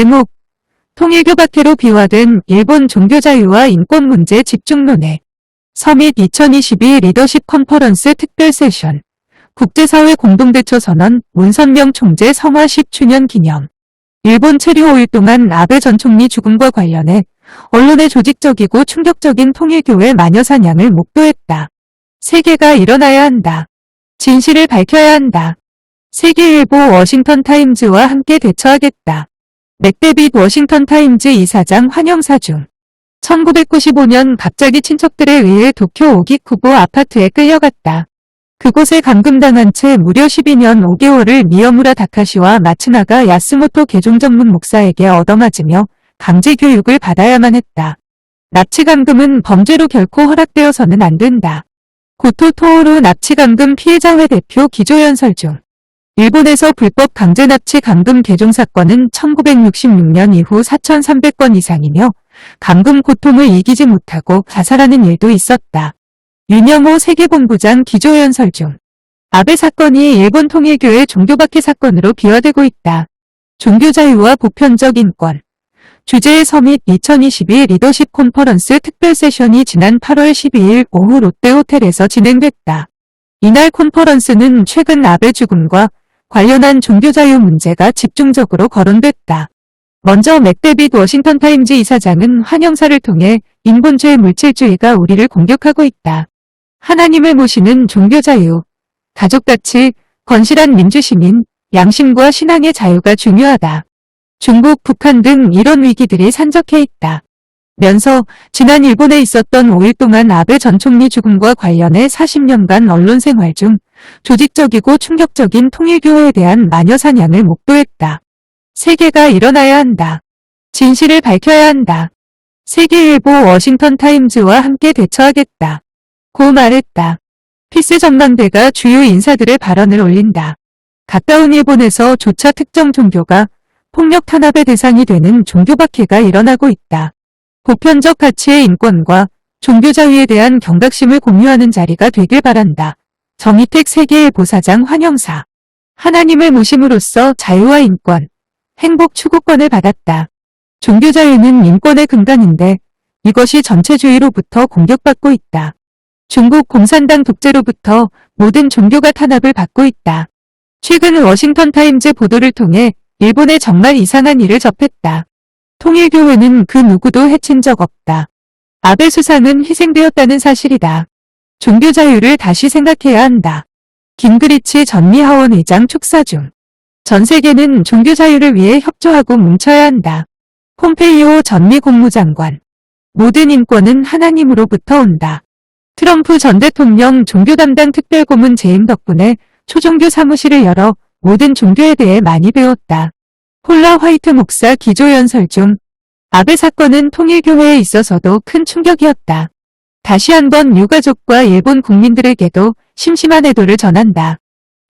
제목, 통일교 박해로 비화된 일본 종교자유와 인권 문제 집중론회. 서밋 2022 리더십 컨퍼런스 특별 세션. 국제사회 공동대처 선언, 문선명 총재 성화 10주년 기념. 일본 체류 5일 동안 아베 전 총리 죽음과 관련해 언론의 조직적이고 충격적인 통일교의 마녀 사냥을 목도했다. 세계가 일어나야 한다. 진실을 밝혀야 한다. 세계일보 워싱턴타임즈와 함께 대처하겠다. 맥데빗 워싱턴타임즈 이사장 환영사 중. 1995년 갑자기 친척들에 의해 도쿄 오기쿠보 아파트에 끌려갔다. 그곳에 감금당한 채 무려 12년 5개월을 미여무라 다카시와 마츠나가 야스모토 개종 전문 목사에게 얻어맞으며 강제교육을 받아야만 했다. 납치 감금은 범죄로 결코 허락되어서는 안 된다. 고토 토오루 납치감금 피해자회 대표 기조연설 중. 일본에서 불법 강제납치 감금 개종 사건은 1966년 이후 4,300건 이상이며 감금 고통을 이기지 못하고 자살하는 일도 있었다. 윤영호 세계본부장 기조연설 중. 아베 사건이 일본 통일교의 종교박해 사건으로 비화되고 있다. 종교자유와 보편적 인권. 주제의 서밋 2022 리더십 컨퍼런스 특별 세션이 지난 8월 12일 오후 롯데호텔에서 진행됐다. 이날 컨퍼런스는 최근 아베 죽음과 관련한 종교자유 문제가 집중적으로 거론됐다. 먼저 맥데빗 워싱턴타임즈 이사장은 환영사를 통해 인본주의 물질주의가 우리를 공격하고 있다. 하나님을 모시는 종교자유, 가족가치, 건실한 민주시민, 양심과 신앙의 자유가 중요하다. 중국, 북한 등 이런 위기들이 산적해 있다. 면서 지난 일본에 있었던 5일 동안 아베 전 총리 죽음과 관련해 40년간 언론 생활 중 조직적이고 충격적인 통일교회에 대한 마녀 사냥을 목도했다. 세계가 일어나야 한다. 진실을 밝혀야 한다. 세계일보 워싱턴타임즈와 함께 대처하겠다. 고 말했다. 피스 전망대가 주요 인사들의 발언을 올린다. 가까운 일본에서 조차 특정 종교가 폭력 탄압의 대상이 되는 종교박해가 일어나고 있다. 보편적 가치의 인권과 종교자유에 대한 경각심을 공유하는 자리가 되길 바란다. 정희택 세계일보 사장 환영사. 하나님을 모심으로써 자유와 인권, 행복 추구권을 받았다. 종교자유는 인권의 근간인데 이것이 전체주의로부터 공격받고 있다. 중국 공산당 독재로부터 모든 종교가 탄압을 받고 있다. 최근 워싱턴타임즈 보도를 통해 일본에 정말 이상한 일을 접했다. 통일교회는 그 누구도 해친 적 없다. 아베 수상은 희생되었다는 사실이다. 종교자유를 다시 생각해야 한다. 긴그리치 전미하원 의장 축사 중. 전 세계는 종교자유를 위해 협조하고 뭉쳐야 한다. 폼페이오 전미 국무장관. 모든 인권은 하나님으로부터 온다. 트럼프 전 대통령 종교 담당 특별고문 재임 덕분에 초종교 사무실을 열어 모든 종교에 대해 많이 배웠다. 폴라 화이트 목사 기조연설 중. 아베 사건은 통일교회에 있어서도 큰 충격이었다. 다시 한번 유가족과 일본 국민들에게도 심심한 애도를 전한다.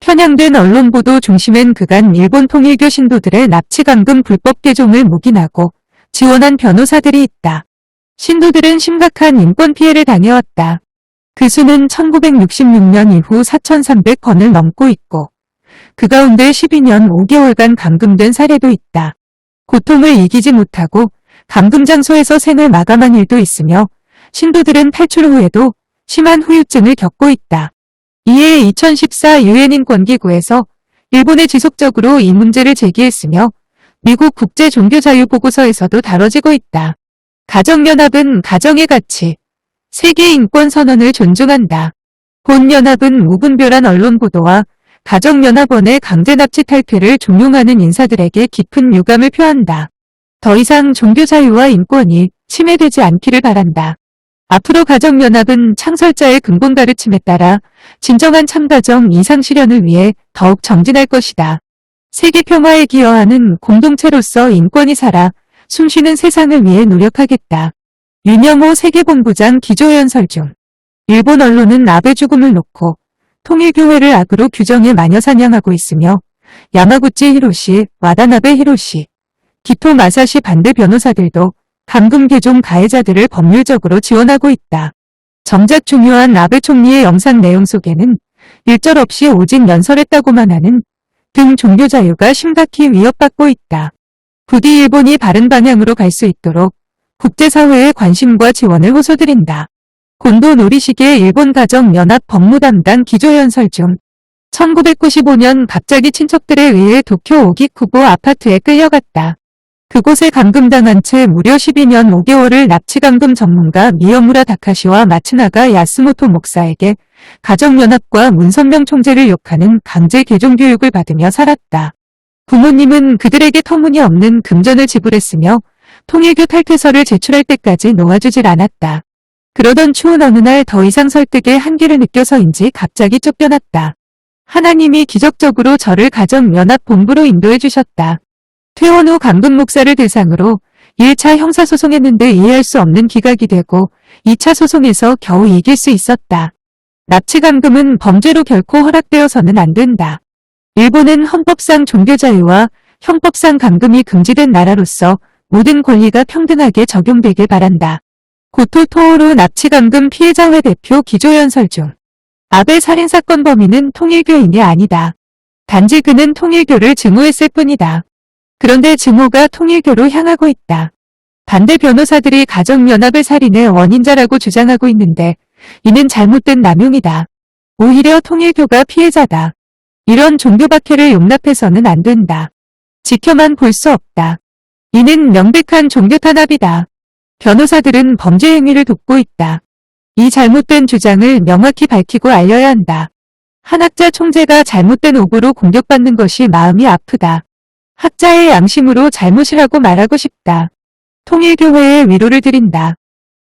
편향된 언론 보도 중심엔 그간 일본 통일교 신도들의 납치감금 불법 개종을 묵인하고 지원한 변호사들이 있다. 신도들은 심각한 인권 피해를 당해왔다. 그 수는 1966년 이후 4,300건을 넘고 있고 그 가운데 12년 5개월간 감금된 사례도 있다. 고통을 이기지 못하고 감금 장소에서 생을 마감한 일도 있으며 신도들은 탈출 후에도 심한 후유증을 겪고 있다. 이에 2014 유엔 인권기구에서 일본에 지속적으로 이 문제를 제기했으며 미국 국제종교자유보고서에서도 다뤄지고 있다. 가정연합은 가정의 가치, 세계인권선언을 존중한다. 본연합은 무분별한 언론 보도와 가정연합원의 강제납치 탈퇴를 종용하는 인사들에게 깊은 유감을 표한다. 더 이상 종교자유와 인권이 침해되지 않기를 바란다. 앞으로 가정연합은 창설자의 근본 가르침에 따라 진정한 참가정 이상 실현을 위해 더욱 정진할 것이다. 세계 평화에 기여하는 공동체로서 인권이 살아 숨쉬는 세상을 위해 노력하겠다. 윤영호 세계본부장 기조연설 중. 일본 언론은 아베 죽음을 놓고 통일교회를 악으로 규정해 마녀 사냥하고 있으며 야마구치 히로시, 와다나베 히로시, 기토 마사시 반대 변호사들도 감금 개종 가해자들을 법률적으로 지원하고 있다. 정작 중요한 아베 총리의 영상 내용 속에는 일절 없이 오직 연설했다고만 하는 등 종교자유가 심각히 위협받고 있다. 부디 일본이 바른 방향으로 갈 수 있도록 국제사회의 관심과 지원을 호소드린다. 곤도 노리시게 일본 가정연합 법무담당 기조연설 중 1995년 갑자기 친척들에 의해 도쿄 오기쿠보 아파트에 끌려갔다. 그곳에 감금당한 채 무려 12년 5개월을 납치감금 전문가 미여무라 다카시와 마츠나가 야스모토 목사에게 가정연합과 문선명 총재를 욕하는 강제 개종교육을 받으며 살았다. 부모님은 그들에게 터무니없는 금전을 지불했으며 통일교 탈퇴서를 제출할 때까지 놓아주질 않았다. 그러던 추운 어느 날 더 이상 설득의 한계를 느껴서인지 갑자기 쫓겨났다. 하나님이 기적적으로 저를 가정연합 본부로 인도해 주셨다. 퇴원 후 감금 목사를 대상으로 1차 형사소송했는데 이해할 수 없는 기각이 되고 2차 소송에서 겨우 이길 수 있었다. 납치감금은 범죄로 결코 허락되어서는 안 된다. 일본은 헌법상 종교자유와 형법상 감금이 금지된 나라로서 모든 권리가 평등하게 적용되길 바란다. 고토 토오루 납치감금 피해자회 대표 기조연설 중 아베 살인사건 범인은 통일교인이 아니다. 단지 그는 통일교를 증오했을 뿐이다. 그런데 증오가 통일교로 향하고 있다. 반대 변호사들이 가정연합의 살인의 원인자라고 주장하고 있는데 이는 잘못된 남용이다. 오히려 통일교가 피해자다. 이런 종교박해를 용납해서는 안 된다. 지켜만 볼 수 없다. 이는 명백한 종교탄압이다. 변호사들은 범죄 행위를 돕고 있다. 이 잘못된 주장을 명확히 밝히고 알려야 한다. 한학자 총재가 잘못된 오보로 공격받는 것이 마음이 아프다. 학자의 양심으로 잘못이라고 말하고 싶다. 통일교회에 위로를 드린다.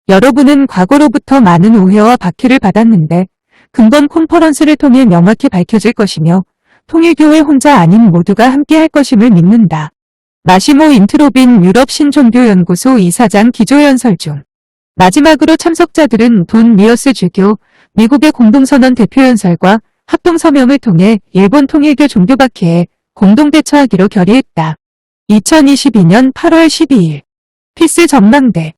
여러분은 과거로부터 많은 오해와 박해를 받았는데 근본 컨퍼런스를 통해 명확히 밝혀질 것이며 통일교회 혼자 아닌 모두가 함께할 것임을 믿는다. 마시모 인트로빈 유럽 신종교연구소 이사장 기조연설 중 마지막으로 참석자들은 돈 미어스 주교, 미국의 공동선언 대표연설과 합동서명을 통해 일본 통일교 종교박해에 공동대처하기로 결의했다. 2022년 8월 12일 피스 전망대